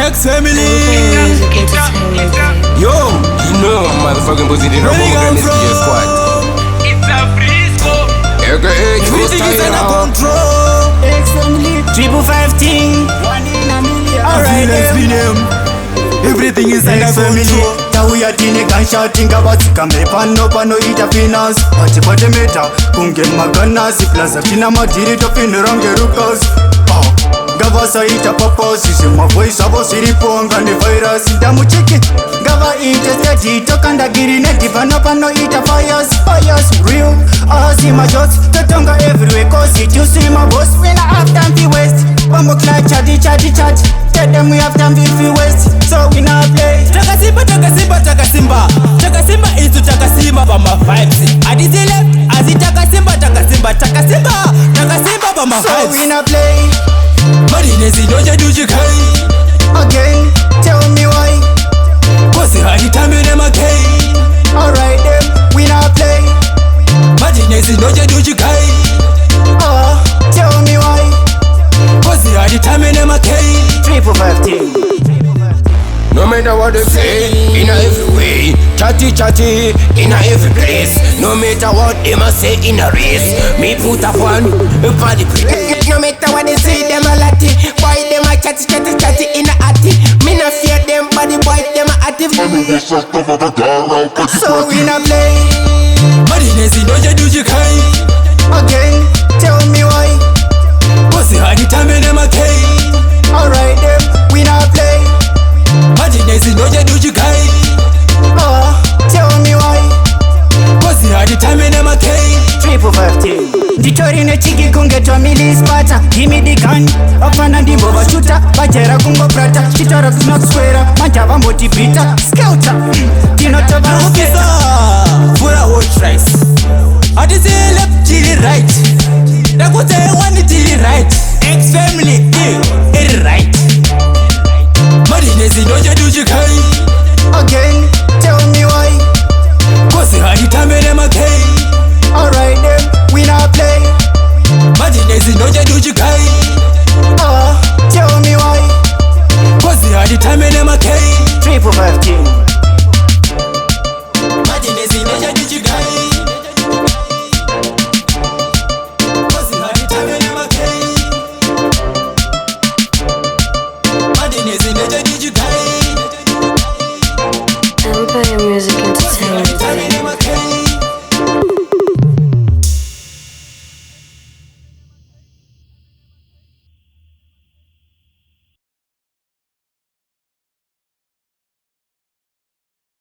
X family. Yo, you know motherfucking pussy didn't know about this squad. It's a frisco. Everything is under control. X family. 555 thing. Alright, let's be them. Everything is under control. Tauya tine gunshotting abatsika mepano panoita finance atipate meta kunge maganasi plaza tina madiri topinira ngerukas ngavasaita paposi semavoisi avo zviriponga nevirus ndamucheki ngavaite stedi tokandagiri nedhivano panoita fires real asimajots totonga everywhere cause it you see my boss when I have time to waste Bamboclat chatty tell them we have time to waste so we not play Chakasimba is to Chakasimba for my vibes. I did left as it Chakasimba for my vibes. So we not play Marinesi doja dujikai. Again, tell me why. Cause you had it time in my cane. Alright then, we not play. Marinesi doja dujikai. Tell me why. Cause you had it time in my cane. 355. No matter what they say, in a every way, chatty, in a every place. No matter what they must say in a race, me put up one body place. No matter what they say, them a lati. Boy, them a chatty in a atty. Me no fear them, body boy, them a active. So we not play. Marinesi doja dujikai. Again, tell me why. Cause you had it time in my cane. Alright then, we not play. Marinesi doja dujikai. Tell me why. Cause you had it time in my cane. 355. Nditorine chiki kungetwa milispata. Give me the gun. Apana ndimbo vashuta. Bajera kungo prata. Chitara kunakuswera. Manjava motipita. Skelter. Tinotova Officer, for a watch rice. I just say left till right. That was one till right. X family.